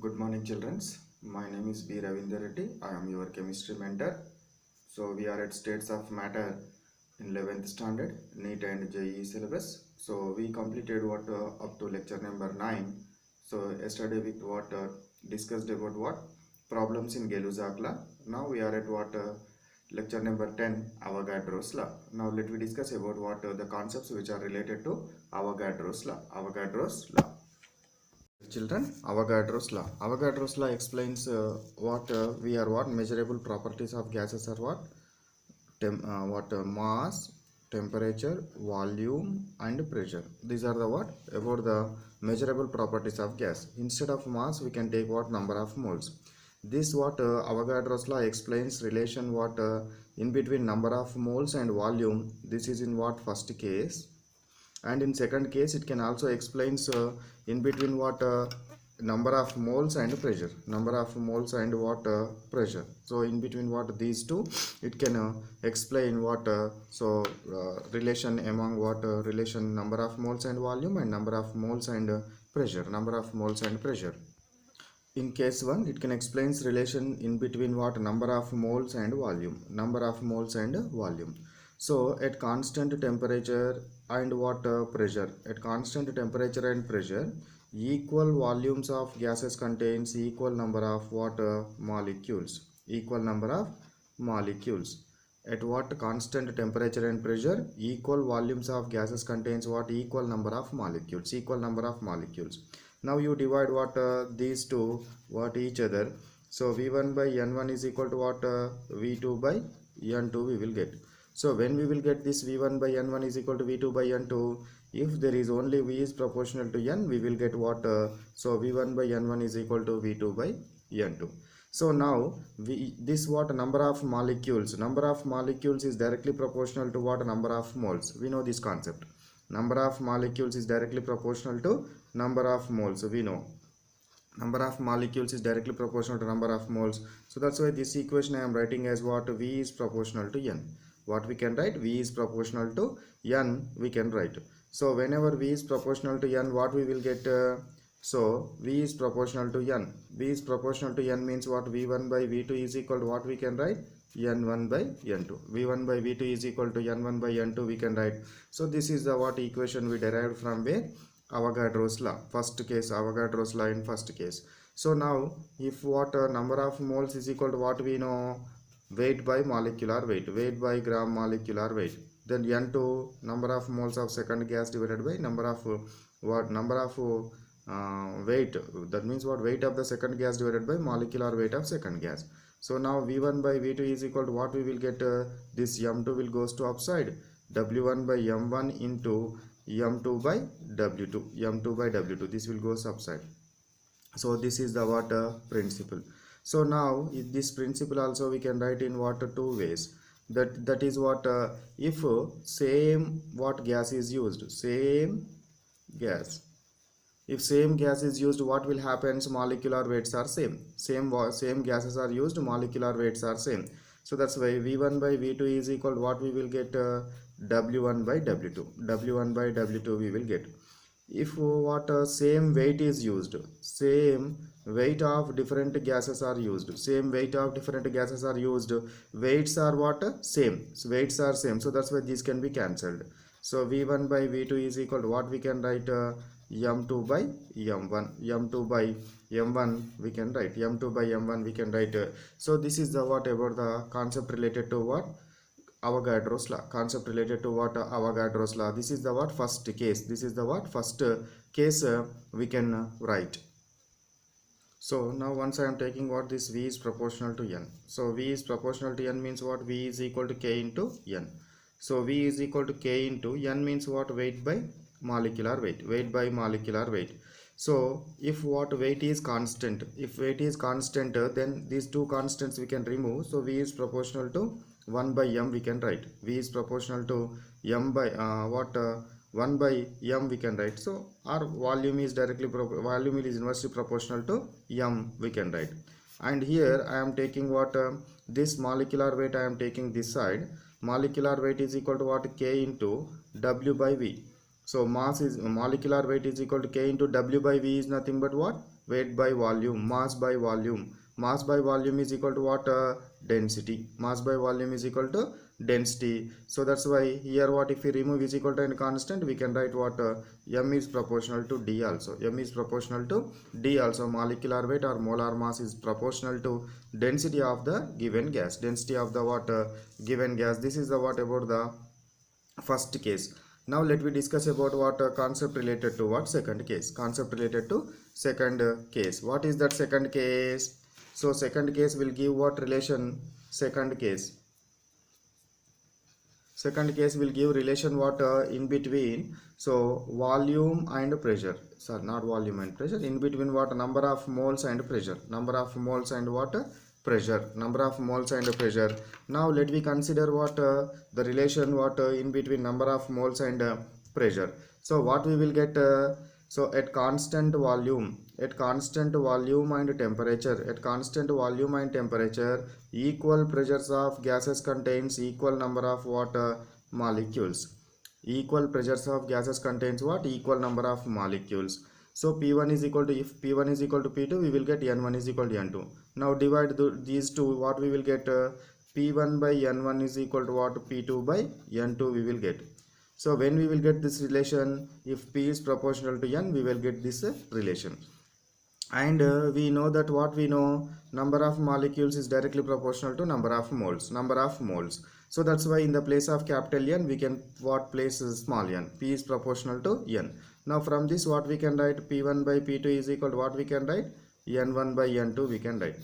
Good morning, children. My name is B. Ravindra Reddy. I am your chemistry mentor. So we are at States of Matter in 11th standard, NEET and JEE syllabus. So we completed what up to lecture number 9. So yesterday we discussed about what problems in Gay-Lussac law. Now we are at lecture number 10, Avogadro's law. Now let me discuss about what the concepts which are related to Avogadro's law. Avogadro's law. Children, Avogadro's law explains what measurable properties of gases are what mass, temperature, volume, and pressure. These are the what about the measurable properties of gas. Instead of mass, we can take what number of moles. This Avogadro's law explains relation in between number of moles and volume. This is in what first case. And in second case it can also explains in between number of moles and pressure, pressure. So in between these two it can explain relation among relation number of moles and volume and number of moles and pressure. In case 1 it can explains relation in between number of moles and volume, So at constant temperature and pressure, equal volumes of gases contains equal number of molecules. At what constant temperature and pressure, equal volumes of gases contains equal number of molecules. Now you divide these two each other. So V1 by N1 is equal to V2 by N2 we will get. So when we will get this V1 by N1 is equal to V2 by N2, if there is only V is proportional to N, we will get so V1 by N1 is equal to V2 by N2. So now number of molecules is directly proportional to number of moles. We know this concept. Number of molecules is directly proportional to number of moles. We know number of molecules is directly proportional to number of moles. So that's why this equation I am writing as V is proportional to N. What we can write? V is proportional to N we can write. So whenever V is proportional to N, what we will get? So V is proportional to N. V is proportional to N means V1 by V2 is equal to we can write? N1 by N2. V1 by V2 is equal to N1 by N2 we can write. So this is the equation we derived from where? Avogadro's law. Avogadro's law in first case. So now if number of moles is equal to we know? Weight by molecular weight, by gram molecular weight. Then N2 number of moles of second gas divided by number of weight. That means weight of the second gas divided by molecular weight of second gas. So now V1 by V2 is equal to we will get? This M2 will goes to upside. W1 by M1 into M2 by W2. This will goes upside. So this is the principle. So now this principle also we can write in two ways. That is if same gas is used, if same gas is used, what will happen? Molecular weights are same gases are used, molecular weights are same. So that's why V1 by V2 is equal to we will get? W1 by W2 we will get. If same weight is used, same weight of different gases are used, weights are same. So weights are same, so that's why these can be cancelled. So V1 by V2 is equal to we can write? M2 by M1. We can write M2 by M1 we can write. So this is the about the concept related to Avogadro's law. Avogadro's law. This is the first case. We can write. So now once I am taking this V is proportional to N. So V is proportional to N means V is equal to K into N. So V is equal to K into N means weight by molecular weight. So if weight is constant, then these two constants we can remove. So V is proportional to 1 by M we can write. V is proportional to M by 1 by M we can write. So our volume is inversely proportional to M we can write. And here I am taking this molecular weight I am taking this side. Molecular weight is equal to K into W by V. So molecular weight is equal to K into W by V is nothing but weight by volume, mass by volume. Mass by volume is equal to what? Density. Mass by volume is equal to density. So that's why here what, if we remove is equal to any constant, we can write what? M is proportional to D also. M is proportional to D also. Molecular weight or molar mass is proportional to density of the given gas. Density of the what? Given gas. This is the what about the first case. Now let me discuss about what concept related to what? Second case. Concept related to second case. What is that second case? So second case will give what relation? Second case will give relation what? In between, so volume and pressure. Sorry, not volume and pressure. In between what? Number of moles and pressure. Number of moles and what? Pressure. Number of moles and pressure. Now let me consider what? The relation what? In between number of moles and pressure. So what we will get? So at constant volume and temperature, equal pressures of gases contains equal number of what? Molecules. Equal pressures of gases contains what? Equal number of molecules. So P1 is equal to, if P1 is equal to P2, we will get N1 is equal to N2. Now divide these two, what we will get? P1 by N1 is equal to what? P2 by N2 we will get. So when we will get this relation, if P is proportional to N, we will get this relation. And we know that what we know, number of molecules is directly proportional to number of moles. So that's why in the place of capital N, we can what place small n. P is proportional to N. Now from this what we can write? P1 by P2 is equal to what we can write? N1 by N2 we can write.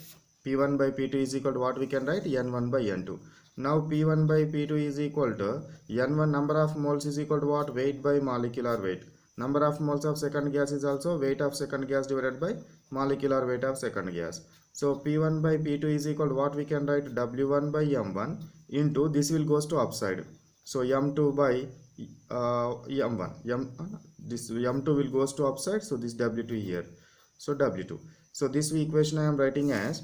P1 by P2 is equal to what we can write? N1 by N2. Now P1 by P2 is equal to N1, number of moles is equal to what? Weight by molecular weight. Number of moles of second gas is also weight of second gas divided by molecular weight of second gas. So P1 by P2 is equal to what we can write? W1 by M1 into, this will goes to upside. So M2 by M1. This M2 will goes to upside. So this W2 here. So W2. So this equation I am writing as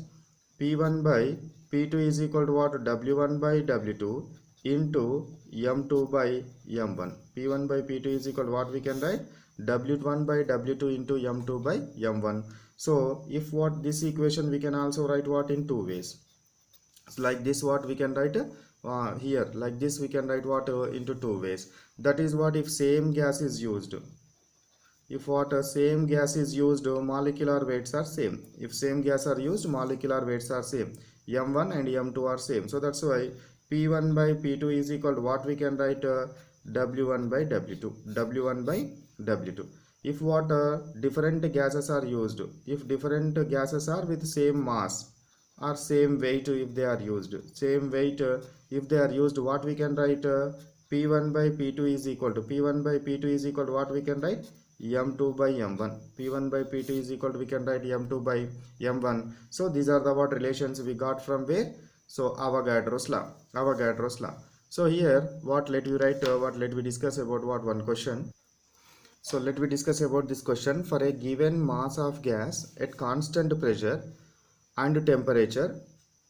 P1 by P2 is equal to what? W1 by W2 into M2 by M1. P1 by P2 is equal to what we can write? W1 by W2 into M2 by M1. So if what this equation we can also write what in two ways. So like this what we can write here, like this we can write what into two ways. That is what, if same gas is used. If what same gas is used, molecular weights are same. If same gas are used, molecular weights are same. M1 and M2 are same. So that's why P1 by P2 is equal to what we can write? W1 by W2. W1 by W2. If what different gases are used, if different gases are with same mass or same weight, if they are used, same weight if they are used, what we can write? P1 by P2 is equal to, P1 by P2 is equal to what we can write? M2 by M1. P1 by P2 is equal to, we can write M2 by M1. So these are the what relations we got from where? So Avogadro's law. So here what, let me write let me discuss about what one question. So let me discuss about this question. For a given mass of gas at constant pressure and temperature,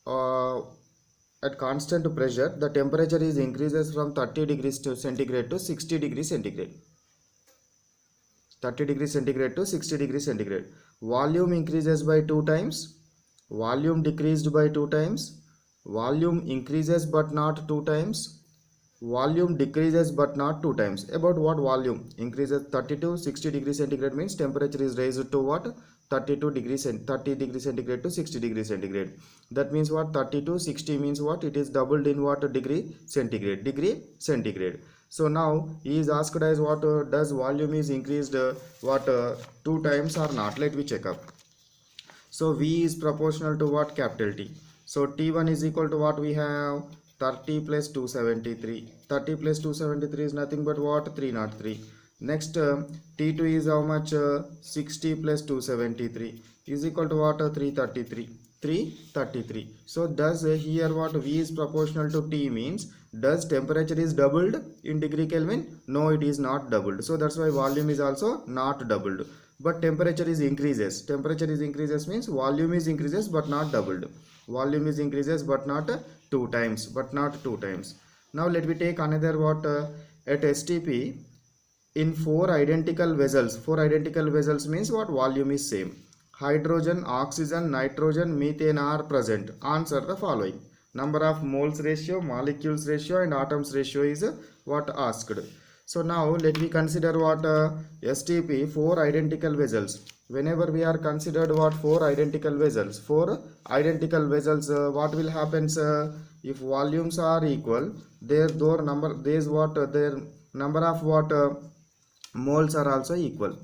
at constant pressure the temperature is increases from 30 degrees centigrade to 60 degrees centigrade. 30 degrees centigrade to 60 degrees centigrade. Volume increases by 2 times. Volume decreased by 2 times. Volume increases but not 2 times. Volume decreases but not 2 times. About what volume increases? 30 to 60 degrees centigrade means temperature is raised to what? 30 degrees centigrade to 60 degrees centigrade. That means what? 30 to 60 means what? It is doubled in what? Degree centigrade. So now he is asked as what does volume is increased what 2 times or not. Let me check up. So V is proportional to what? Capital T. So T1 is equal to what we have? 30 plus 273. 30 plus 273 is nothing but what? 303. Next T2 is how much? 60 plus 273 is equal to what? 333. So does here what? V is proportional to T means, does temperature is doubled in degree Kelvin? No, it is not doubled. So that's why volume is also not doubled. But temperature is increases. Temperature is increases means volume is increases but not doubled. Volume is increases but not 2 times. Now let me take another what? At STP in 4 identical vessels. 4 identical vessels means what? Volume is same. hydrogen, oxygen, nitrogen, methane are present? Answer the following. Number of moles ratio, molecules ratio and atoms ratio is what asked. So now let me consider what STP, 4 identical vessels. Whenever we are considered what 4 identical vessels, what will happen if volumes are equal, their number of what moles are also equal,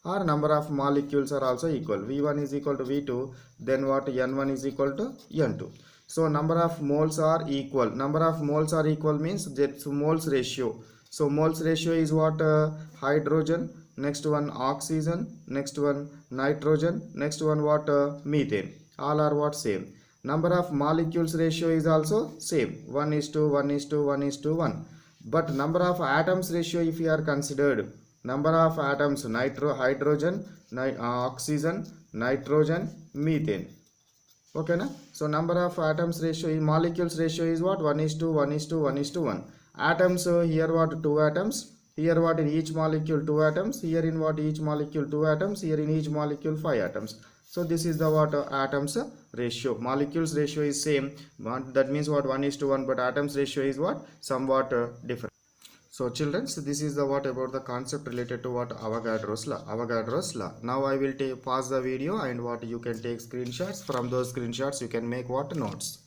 or number of molecules are also equal. V1 is equal to V2, then what N1 is equal to N2. So number of moles are equal. Means that's moles ratio. So moles ratio is what hydrogen, next one oxygen, next one nitrogen, next one what methane. All are what same. Number of molecules ratio is also same, 1:1:1:1. But number of atoms ratio, if you are considered, number of atoms hydrogen, oxygen, nitrogen, methane. Okay na? So number of atoms ratio, molecules ratio is what 1:1:1:1. Atoms here what 2 atoms, here what in each molecule 2 atoms, here in what each molecule 2 atoms, here in each molecule 5 atoms. So this is the what atoms ratio. Molecules ratio is same, but that means what 1:1, but atoms ratio is what somewhat different. So children, so this is the what about the concept related to what Avogadro's law. Now I will pause the video, and what you can take screenshots. From those screenshots you can make what notes.